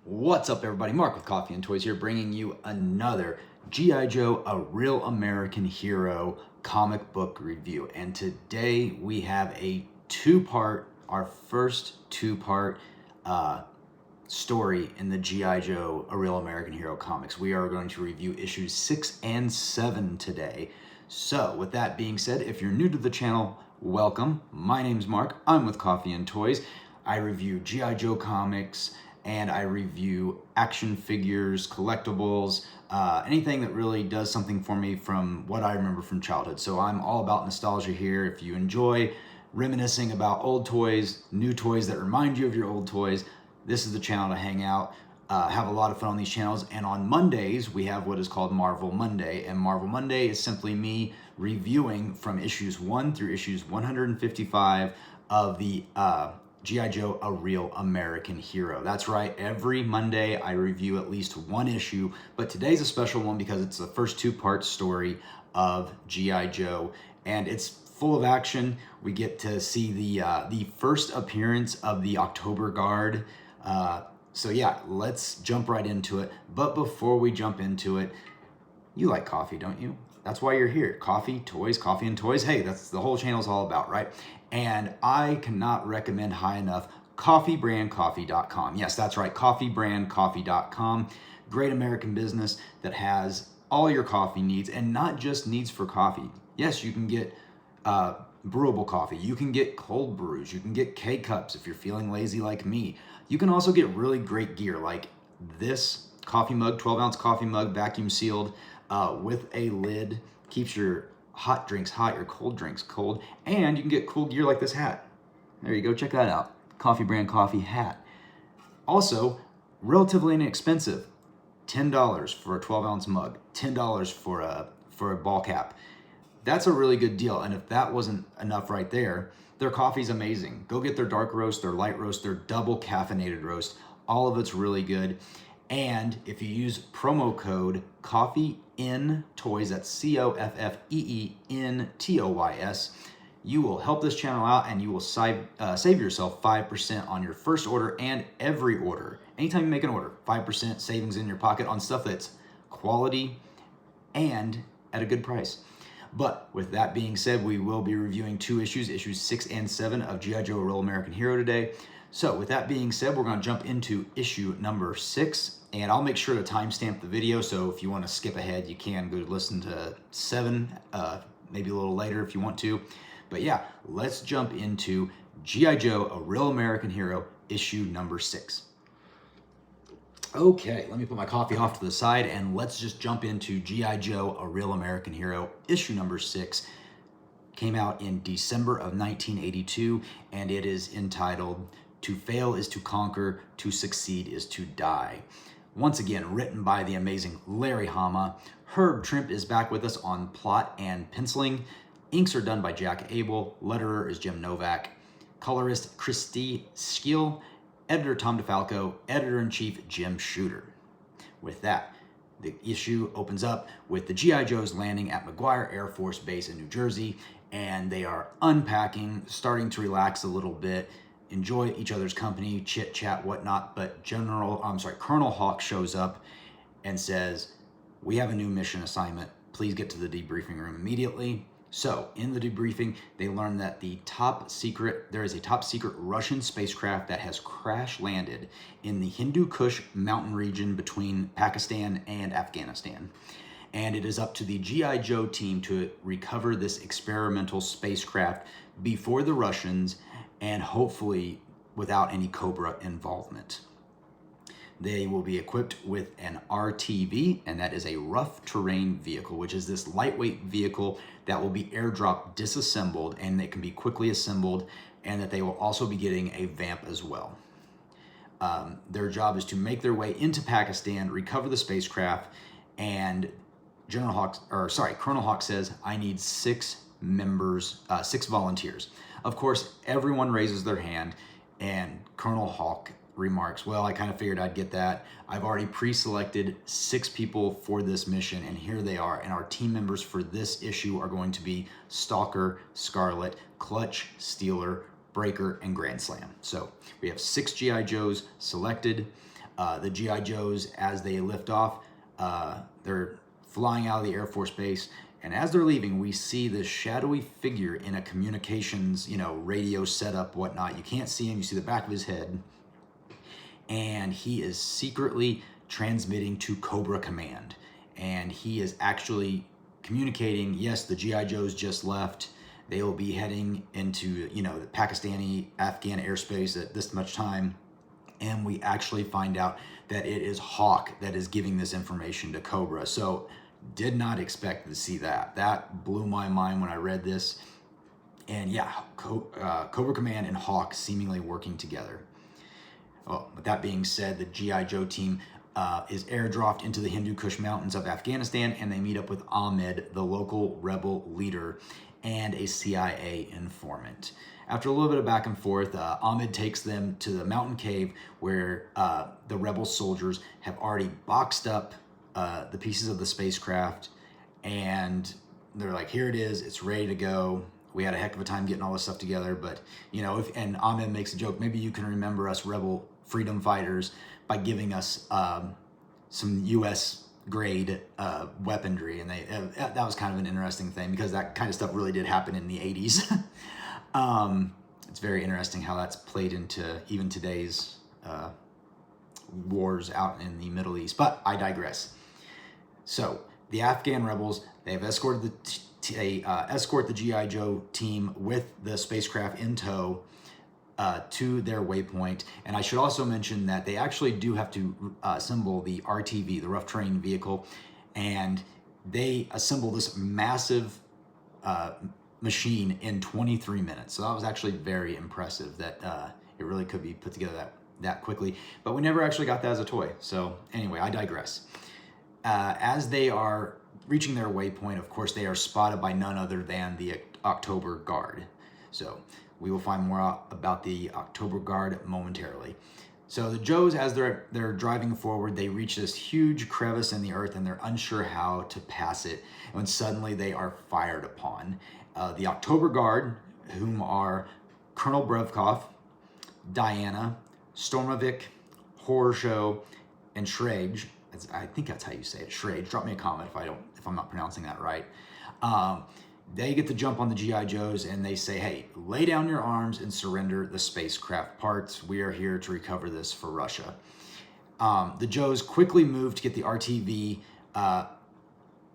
What's up, everybody? Mark with Coffee and Toys here, bringing you another G.I. Joe, A Real American Hero comic book review. And today we have our first two-part story in the G.I. Joe, A Real American Hero comics. We are going to review issues 6 and 7 today. So with that being said, if you're new to the channel, welcome. My name's Mark. I'm with Coffee and Toys. I review G.I. Joe comics, and I review action figures, collectibles, anything that really does something for me from what I remember from childhood. So I'm all about nostalgia here. If you enjoy reminiscing about old toys, new toys that remind you of your old toys, this is the channel to hang out. Have a lot of fun on these channels. And on Mondays, we have what is called Marvel Monday. And Marvel Monday is simply me reviewing from issues 1 through issues 155 of the G.I. Joe, A Real American Hero. That's right, every Monday I review at least one issue, but today's a special one because it's the first two-part story of G.I. Joe, and it's full of action. We get to see the first appearance of the October Guard. So yeah, let's jump right into it. But before we jump into it, you like coffee, don't you? That's why you're here. Coffee, toys, Coffee and Toys. Hey, that's the whole channel's all about, right? And I cannot recommend high enough coffeebrandcoffee.com. Yes, that's right, coffeebrandcoffee.com. Great American business that has all your coffee needs, and not just needs for coffee. Yes, you can get brewable coffee. You can get cold brews. You can get K-Cups if you're feeling lazy like me. You can also get really great gear like this coffee mug, 12-ounce coffee mug, vacuum sealed, with a lid. Keeps your hot drinks hot, your cold drinks cold, and you can get cool gear like this hat. There you go, check that out. Coffee Brand Coffee hat. Also, relatively inexpensive. $10 for a 12-ounce mug, $10 for a ball cap. That's a really good deal, and if that wasn't enough right there, their coffee's amazing. Go get their dark roast, their light roast, their double caffeinated roast. All of it's really good. And if you use promo code Coffee&Toys, that's COFFEENTOYS, you will help this channel out, and you will save yourself 5% on your first order and every order. Anytime you make an order, 5% savings in your pocket on stuff that's quality and at a good price. But with that being said, we will be reviewing two issues 6 and 7 of G.I. Joe, A Real American Hero today. So with that being said, we're going to jump into issue number 6, and I'll make sure to timestamp the video, so if you want to skip ahead, you can go listen to 7, maybe a little later if you want to. But yeah, let's jump into G.I. Joe, A Real American Hero, issue number 6. Okay, let me put my coffee off to the side, and let's just jump into G.I. Joe, A Real American Hero, issue number 6. Came out in December of 1982, and it is entitled To Fail is to Conquer, To Succeed is to Die. Once again, written by the amazing Larry Hama. Herb Trimpe is back with us on plot and penciling. Inks are done by Jack Abel. Letterer is Jim Novak. Colorist Christy Skill. Editor Tom DeFalco. Editor-in-Chief Jim Shooter. With that, the issue opens up with the G.I. Joes landing at McGuire Air Force Base in New Jersey, and they are unpacking, starting to relax a little bit, enjoy each other's company, chit chat, whatnot. But Colonel Hawk shows up and says, "We have a new mission assignment. Please get to the debriefing room immediately." So in the debriefing, they learn that there is a top secret Russian spacecraft that has crash landed in the Hindu Kush mountain region between Pakistan and Afghanistan. And it is up to the G.I. Joe team to recover this experimental spacecraft before the Russians, and hopefully without any Cobra involvement. They will be equipped with an RTV, and that is a rough terrain vehicle, which is this lightweight vehicle that will be airdrop disassembled, and it can be quickly assembled, and that they will also be getting a vamp as well. Their job is to make their way into Pakistan, recover the spacecraft, and Colonel Hawk says, "I need 6 volunteers." Of course, everyone raises their hand, and Colonel Hawk remarks, "Well, I kind of figured I'd get that. I've already pre-selected 6 people for this mission, and here they are. And our team members for this issue are going to be Stalker, Scarlet, Clutch, Stealer, Breaker, and Grand Slam." So we have 6 G.I. Joes selected. The GI Joes, as they lift off, they're flying out of the Air Force Base, and as they're leaving, we see this shadowy figure in a communications, radio setup, whatnot. You can't see him, you see the back of his head, and he is secretly transmitting to Cobra Command, and he is actually communicating, yes, the GI Joes just left. They will be heading into, the Pakistani, Afghan airspace at this much time. And we actually find out that it is Hawk that is giving this information to Cobra. So did not expect to see that. That blew my mind when I read this. And yeah, Cobra Command and Hawk seemingly working together. Well, with that being said, the GI Joe team is airdropped into the Hindu Kush Mountains of Afghanistan, and they meet up with Ahmed, the local rebel leader, and a CIA informant. After a little bit of back and forth, Ahmed takes them to the mountain cave where the rebel soldiers have already boxed up the pieces of the spacecraft, and they're like, here it is, it's ready to go. We had a heck of a time getting all this stuff together, but and Ahmed makes a joke, maybe you can remember us rebel freedom fighters by giving us some US grade weaponry, and that was kind of an interesting thing because that kind of stuff really did happen in the 80s. It's very interesting how that's played into even today's wars out in the Middle East, but I digress. So the Afghan rebels, they've escorted escort the GI Joe team with the spacecraft in tow to their waypoint. And I should also mention that they actually do have to assemble the RTV, the rough terrain vehicle, and they assemble this massive machine in 23 minutes. So that was actually very impressive that it really could be put together that quickly, but we never actually got that as a toy. So anyway, I digress. As they are reaching their waypoint, of course, they are spotted by none other than the October Guard. So we will find more out about the October Guard momentarily. So the Joes, as they're driving forward, they reach this huge crevice in the earth, and they're unsure how to pass it, when suddenly they are fired upon. The October Guard, whom are Colonel Brevkov, Diana, Stormovic, Horror Show, and Shrage. I think that's how you say it, Shrage. Drop me a comment if I'm not pronouncing that right. They get the jump on the GI Joes, and they say, hey, lay down your arms and surrender the spacecraft parts. We are here to recover this for Russia. The Joes quickly move to get the RTV.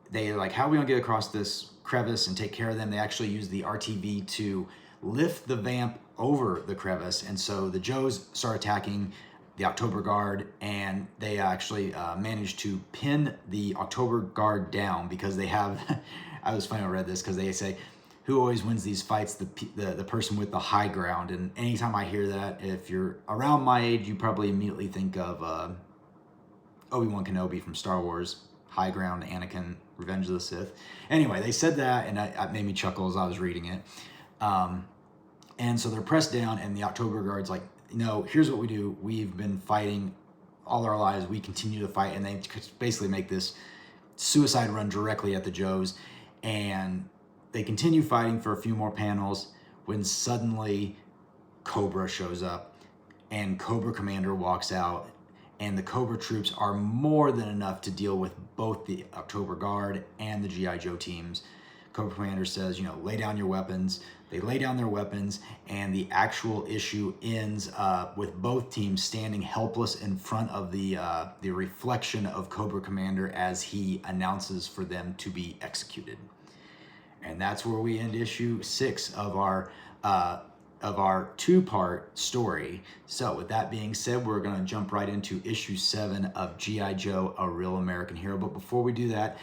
They're like, how are we gonna get across this crevice and take care of them? They actually use the RTV to lift the vamp over the crevice, and so the Joes start attacking the October Guard, and they actually manage to pin the October Guard down because they have I was funny, I read this because they say, who always wins these fights? The person with the high ground. And anytime I hear that, if you're around my age, you probably immediately think of Obi-Wan Kenobi from Star Wars, high ground, Anakin, Revenge of the Sith. Anyway, they said that, and it made me chuckle as I was reading it. And so they're pressed down, and the October Guard's like, no, here's what we do. We've been fighting all our lives. We continue to fight, and they basically make this suicide run directly at the Joes. And they continue fighting for a few more panels when suddenly Cobra shows up, and Cobra Commander walks out, and the Cobra troops are more than enough to deal with both the October Guard and the GI Joe teams. Cobra Commander says, lay down your weapons. They lay down their weapons, and the actual issue ends with both teams standing helpless in front of the reflection of Cobra Commander as he announces for them to be executed. And that's where we end issue 6 of our two-part story. So with that being said, we're going to jump right into issue 7 of G.I. Joe, A Real American Hero. But before we do that,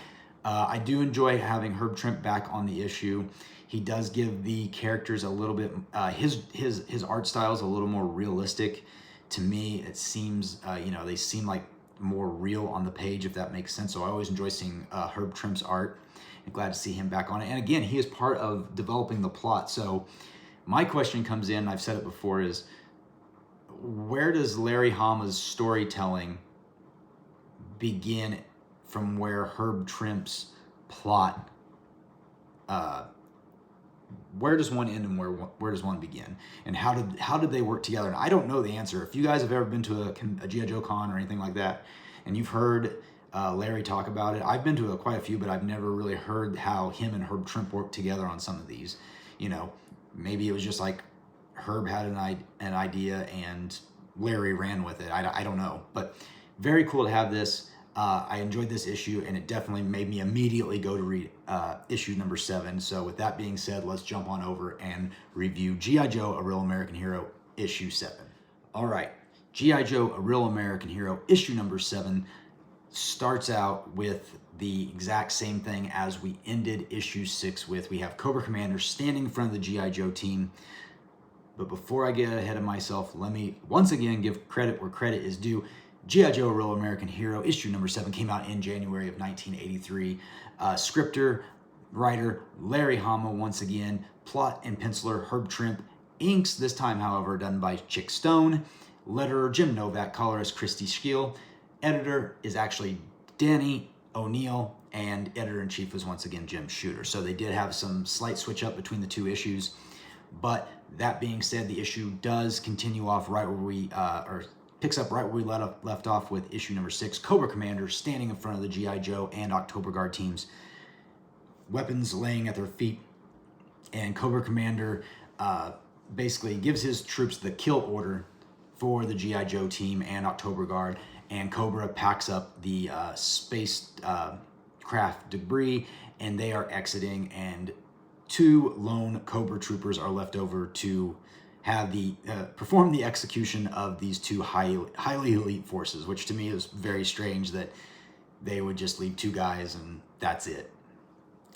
I do enjoy having Herb Trimpe back on the issue. He does give the characters a little bit, his art style is a little more realistic. To me, it seems, they seem like more real on the page, if that makes sense. So I always enjoy seeing Herb Trimpe's art. I'm glad to see him back on it. And again, he is part of developing the plot. So my question comes in, I've said it before, is where does Larry Hama's storytelling begin from where Herb Trimpe's plot where does one end and where does one begin, and how did they work together? And I don't know the answer. If you guys have ever been to a G.I. Joe con or anything like that, and you've heard Larry talk about it, I've been to quite a few, but I've never really heard how him and Herb Trimpe worked together on some of these. You know, maybe it was just like Herb had an idea and Larry ran with it. I don't know, but very cool to have this. I enjoyed this issue, and it definitely made me immediately go to read issue number 7. So with that being said, let's jump on over and review G.I. Joe, A Real American Hero, issue 7. All right, G.I. Joe, A Real American Hero, issue number 7 starts out with the exact same thing as we ended issue 6 with. We have Cobra Commander standing in front of the G.I. Joe team. But before I get ahead of myself, let me once again give credit where credit is due. G.I. Joe, A Real American Hero, issue number 7 came out in January of 1983. Scripter, writer, Larry Hama once again. Plot and penciler, Herb Trimpe. Inks, this time, however, done by Chick Stone. Letterer, Jim Novak. Colorist, Christy Scheel. Editor is actually Danny O'Neill. And editor-in-chief is once again Jim Shooter. So they did have some slight switch up between the two issues. But that being said, the issue does continue off right where we, picks up right where we left off with issue number 6. Cobra Commander standing in front of the G.I. Joe and October Guard teams, weapons laying at their feet, and Cobra Commander basically gives his troops the kill order for the G.I. Joe team and October Guard, and Cobra packs up the space craft debris, and they are exiting, and 2 lone Cobra troopers are left over to have the perform the execution of these 2 highly elite forces, which to me is very strange that they would just leave 2 guys and that's it.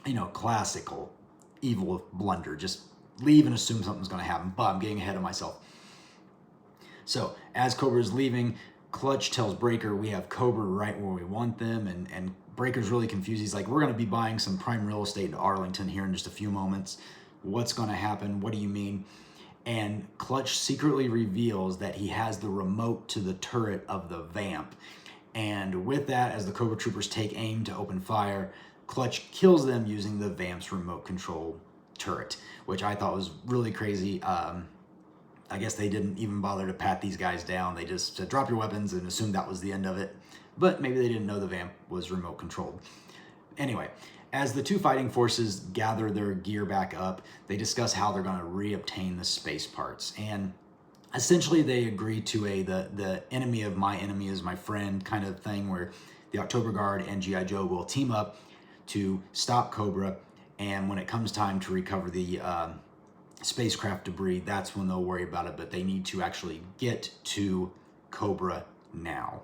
You know, classical evil blunder. Just leave and assume something's going to happen. But I'm getting ahead of myself. So as Cobra is leaving, Clutch tells Breaker we have Cobra right where we want them, and Breaker's really confused. He's like, we're going to be buying some prime real estate in Arlington here in just a few moments. What's going to happen? What do you mean? And Clutch secretly reveals that he has the remote to the turret of the Vamp. And with that, as the Cobra Troopers take aim to open fire, Clutch kills them using the Vamp's remote control turret, which I thought was really crazy. I guess they didn't even bother to pat these guys down. They just said, drop your weapons, and assumed that was the end of it. But maybe they didn't know the Vamp was remote controlled. Anyway, as the 2 fighting forces gather their gear back up, they discuss how they're going to reobtain the space parts. And essentially they agree to the enemy of my enemy is my friend kind of thing, where the October Guard and G.I. Joe will team up to stop Cobra. And when it comes time to recover the spacecraft debris, that's when they'll worry about it. But they need to actually get to Cobra now.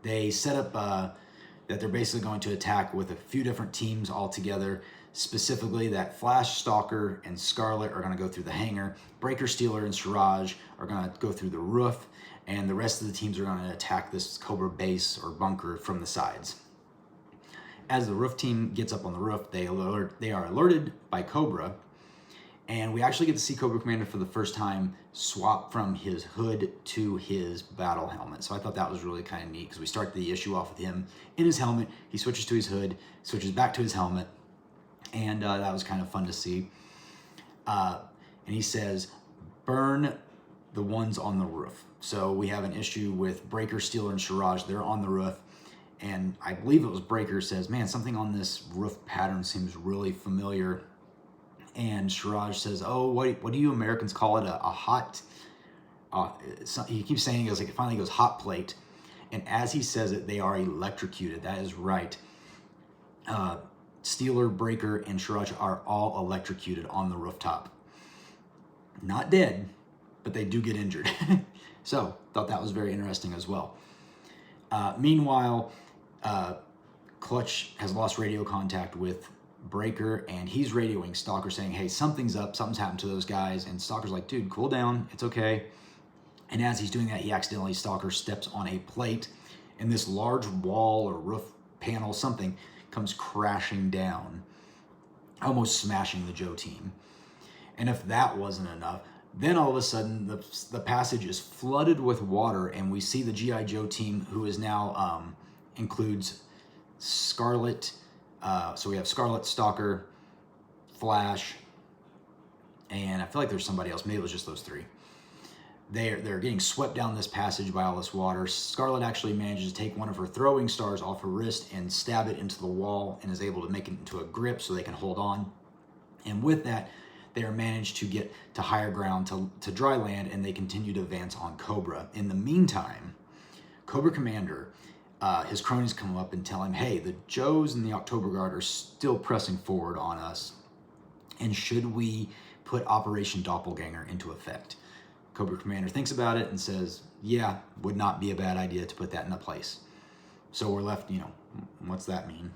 They set up that they're basically going to attack with a few different teams all together. Specifically, that Flash, Stalker, and Scarlet are going to go through the hangar. Breaker, Steeler, and Siraj are going to go through the roof. And the rest of the teams are going to attack this Cobra base or bunker from the sides. As the roof team gets up on the roof, they are alerted by Cobra. And we actually get to see Cobra Commander for the first time swap from his hood to his battle helmet. So I thought that was really kind of neat, because we start the issue off with him in his helmet. He switches to his hood, switches back to his helmet, and that was kind of fun to see. And he says, burn the ones on the roof. So we have an issue with Breaker, Steeler, and Siraj. They're on the roof. And I believe it was Breaker says, man, something on this roof pattern seems really familiar. And Siraj says, oh, what do you Americans call it? A hot, he keeps saying, he goes, like, finally goes hot plate. And as he says it, they are electrocuted. That is right. Steeler, Breaker, and Siraj are all electrocuted on the rooftop. Not dead, but they do get injured. So, thought that was very interesting as well. Meanwhile, Clutch has lost radio contact with Breaker, and he's radioing Stalker saying, hey, something's up, something's happened to those guys. And Stalker's like, dude, cool down, it's okay. And as he's doing that, he accidentally, Stalker steps on a plate, and this large wall or roof panel, something, comes crashing down, almost smashing the Joe team. And if that wasn't enough, then all of a sudden the passage is flooded with water, and we see the G.I. Joe team, who is now includes Scarlet. So we have Scarlet, Stalker, Flash, and I feel like there's somebody else. Maybe it was just those three. They're getting swept down this passage by all this water. Scarlet actually manages to take one of her throwing stars off her wrist and stab it into the wall, and is able to make it into a grip so they can hold on. And with that, they are managed to get to higher ground, to dry land, and they continue to advance on Cobra. In the meantime, Cobra Commander, his cronies come up and tell him, hey, the Joes and the October Guard are still pressing forward on us, and should we put Operation Doppelganger into effect? Cobra Commander thinks about it and says, yeah, would not be a bad idea to put that into place. So we're left, what's that mean?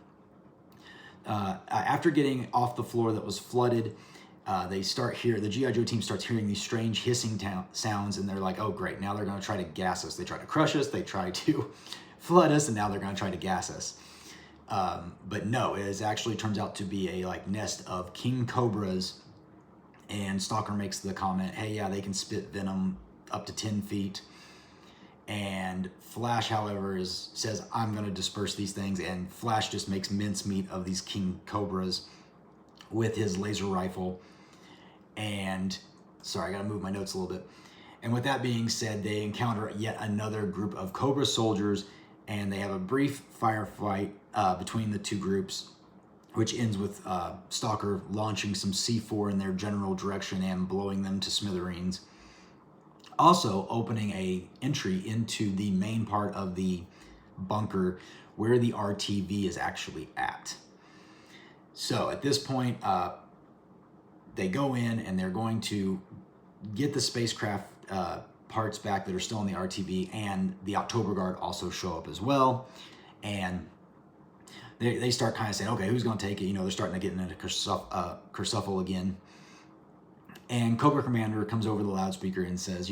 After getting off the floor that was flooded, the G.I. Joe team starts hearing these strange hissing sounds, and they're like, oh great, now they're going to try to gas us. They try to crush us, they try to flood us, and now they're going to try to gas us. But no, it actually turns out to be a nest of king cobras. And Stalker makes the comment, hey, yeah, they can spit venom up to 10 feet. And Flash, however, says, I'm going to disperse these things. And Flash just makes mincemeat of these king cobras with his laser rifle. And, sorry, I got to move my notes a little bit. And with that being said, they encounter yet another group of Cobra soldiers. And they have a brief firefight between the two groups, which ends with Stalker launching some C4 in their general direction and blowing them to smithereens. Also opening a entry into the main part of the bunker where the RTV is actually at. So at this point, they go in and they're going to get the spacecraft parts back that are still in the RTV, and the October Guard also show up as well. And they start kind of saying, okay, who's going to take it? They're starting to get into kerfuffle again. And Cobra Commander comes over the loudspeaker and says,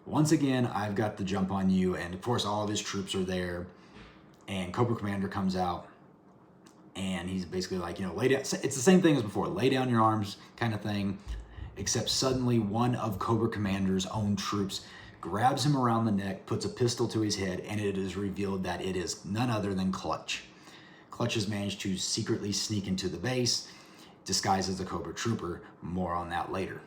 once again, I've got the jump on you. And of course, all of his troops are there. And Cobra Commander comes out, and he's basically like, lay down. It's the same thing as before, lay down your arms kind of thing. Except suddenly one of Cobra Commander's own troops grabs him around the neck, puts a pistol to his head, and it is revealed that it is none other than Clutch. Clutch has managed to secretly sneak into the base, disguised as a Cobra trooper. More on that later.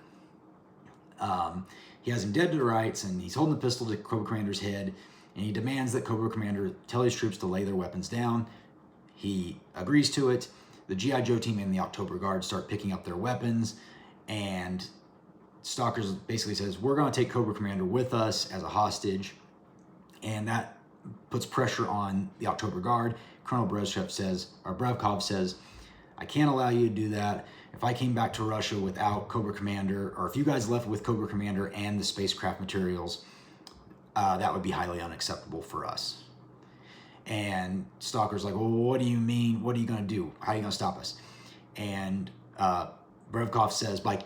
He has him dead to rights, and he's holding the pistol to Cobra Commander's head, and he demands that Cobra Commander tell his troops to lay their weapons down. He agrees to it. The G.I. Joe team and the October Guard start picking up their weapons, and Stalker basically says, we're going to take Cobra Commander with us as a hostage, and that puts pressure on the October Guard. Colonel Brevkov says, I can't allow you to do that. If I came back to Russia without Cobra Commander, or if you guys left with Cobra Commander and the spacecraft materials, that would be highly unacceptable for us. And Stalker's like, well, what do you mean? What are you going to do? How are you going to stop us? And Brevkov says, by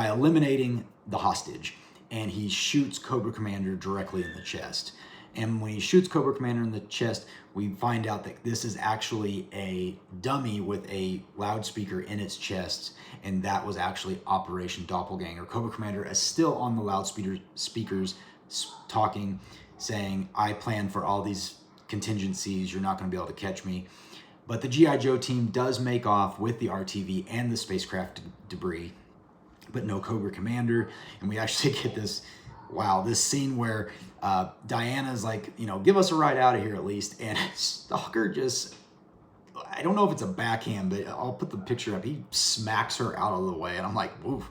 eliminating the hostage. And he shoots Cobra Commander directly in the chest. And when he shoots Cobra Commander in the chest, we find out that this is actually a dummy with a loudspeaker in its chest, and that was actually Operation Doppelganger. Cobra Commander is still on the loudspeakers talking, saying, I plan for all these contingencies, you're not going to be able to catch me. But the G.I. Joe team does make off with the RTV and the spacecraft debris, but no Cobra Commander. And we actually get this scene where Diana's like, give us a ride out of here at least. And Stalker just, I don't know if it's a backhand, but I'll put the picture up. He smacks her out of the way. And I'm like, woof.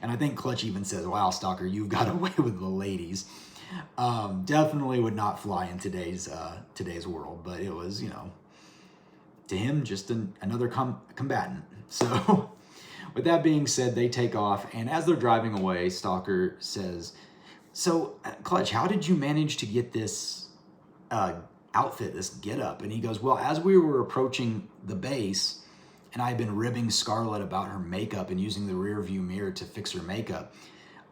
And I think Clutch even says, wow, Stalker, you've got away with the ladies. Definitely would not fly in today's world. But it was, to him, just another combatant. So with that being said, they take off. And as they're driving away, Stalker says, so, Clutch, how did you manage to get this outfit, this getup? And he goes, well, as we were approaching the base, and I had been ribbing Scarlet about her makeup and using the rear view mirror to fix her makeup,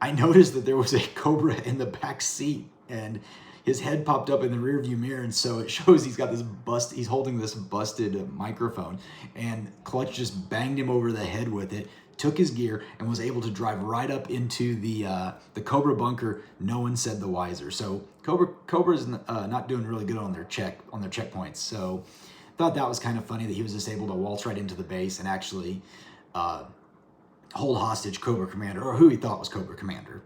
I noticed that there was a Cobra in the back seat, and his head popped up in the rear view mirror, and so it shows he's got this he's holding this busted microphone, and Clutch just banged him over the head with it, took his gear, and was able to drive right up into the Cobra bunker. No one said the wiser. So Cobra's not doing really good on their checkpoints. So thought that was kind of funny that he was just able to waltz right into the base and actually hold hostage Cobra Commander, or who he thought was Cobra Commander.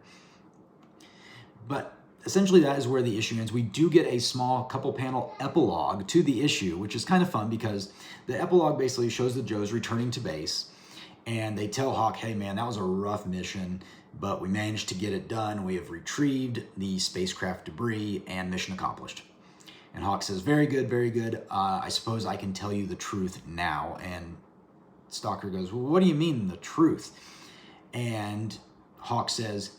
But essentially that is where the issue ends. We do get a small couple panel epilogue to the issue, which is kind of fun because the epilogue basically shows the Joes returning to base, and they tell Hawk, hey man, that was a rough mission, but we managed to get it done. We have retrieved the spacecraft debris and mission accomplished. And Hawk says, very good, very good. I suppose I can tell you the truth now. And Stalker goes, well, what do you mean the truth? And Hawk says,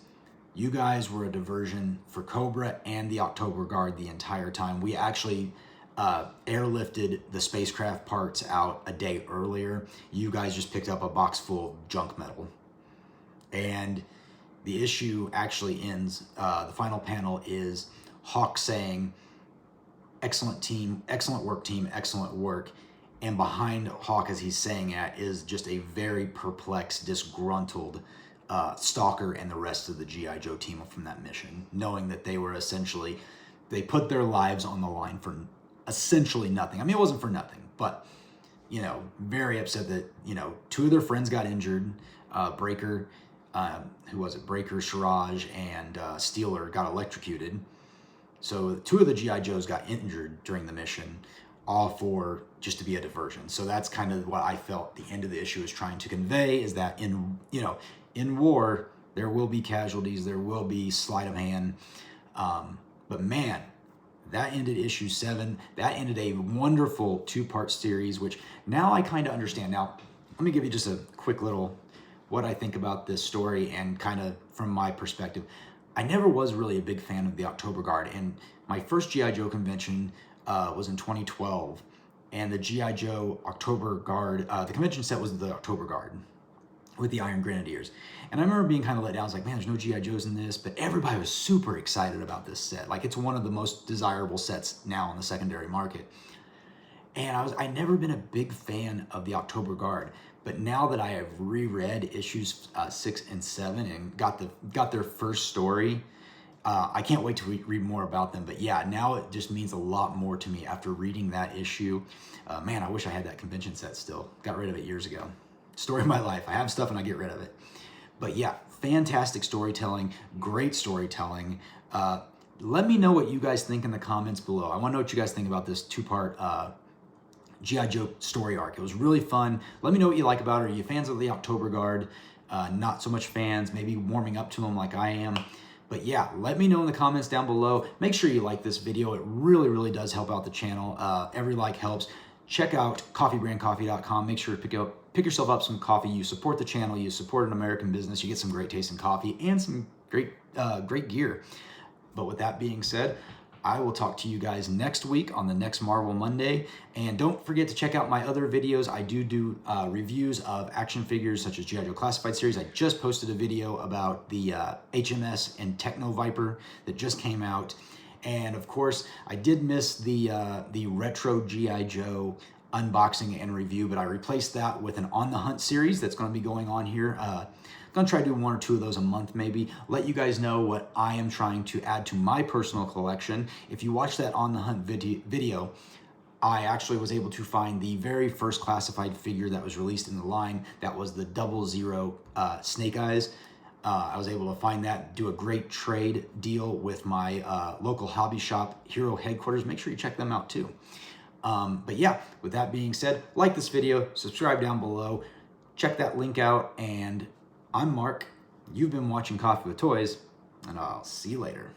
you guys were a diversion for Cobra and the October Guard the entire time. We actually airlifted the spacecraft parts out a day earlier. You guys just picked up a box full of junk metal. And the issue actually ends, the final panel is Hawk saying, excellent team, excellent work team, excellent work. And behind Hawk as he's saying that is just a very perplexed, disgruntled Stalker and the rest of the G.I. Joe team from that mission, knowing that they were essentially, they put their lives on the line for essentially nothing. I mean, it wasn't for nothing, but, you know, very upset that, you know, two of their friends got injured. Breaker, who was it? Breaker, Siraj, and Steeler got electrocuted. So two of the G.I. Joes got injured during the mission, all for just to be a diversion. So that's kind of what I felt the end of the issue is trying to convey, is that in, you know, in war, there will be casualties, there will be sleight of hand. But man, that ended issue 7. That ended a wonderful 2-part series, which now I kind of understand. Now, let me give you just a quick little what I think about this story and kind of from my perspective. I never was really a big fan of the October Guard, and my first G.I. Joe convention was in 2012, and the G.I. Joe October Guard, the convention set was the October Guard with the Iron Grenadiers. And I remember being kind of let down. I was like, man, there's no G.I. Joes in this, but everybody was super excited about this set. Like, it's one of the most desirable sets now on the secondary market. And I'd never been a big fan of the October Guard, but now that I have reread issues 6 and 7 and got their first story, I can't wait to read more about them. But yeah, now it just means a lot more to me after reading that issue. Man, I wish I had that convention set still. Got rid of it years ago. Story of my life. I have stuff and I get rid of it. But yeah, fantastic storytelling, great storytelling. Let me know what you guys think in the comments below. I want to know what you guys think about this 2-part G.I. Joe story arc. It was really fun. Let me know what you like about it. Are you fans of the October Guard? Not so much fans, maybe warming up to them like I am. But yeah, let me know in the comments down below. Make sure you like this video. It really, really does help out the channel. Every like helps. Check out coffeebrandcoffee.com. Make sure to pick yourself up some coffee. You support the channel. You support an American business. You get some great tasting coffee and some great gear. But with that being said, I will talk to you guys next week on the next Marvel Monday. And don't forget to check out my other videos. I do reviews of action figures such as G.I. Joe Classified series. I just posted a video about the HMS and Techno Viper that just came out. And of course, I did miss the retro G.I. Joe unboxing and review, but I replaced that with an On the Hunt series that's going to be going on here. I'm going to try to do 1 or 2 of those a month maybe. Let you guys know what I am trying to add to my personal collection. If you watch that On the Hunt video, I actually was able to find the very first classified figure that was released in the line. That was the 00 Snake Eyes. I was able to find that, do a great trade deal with my local hobby shop, Hero Headquarters. Make sure you check them out too. But yeah, with that being said, like this video, subscribe down below, check that link out, and I'm Mark. You've been watching Coffee with Toys, and I'll see you later.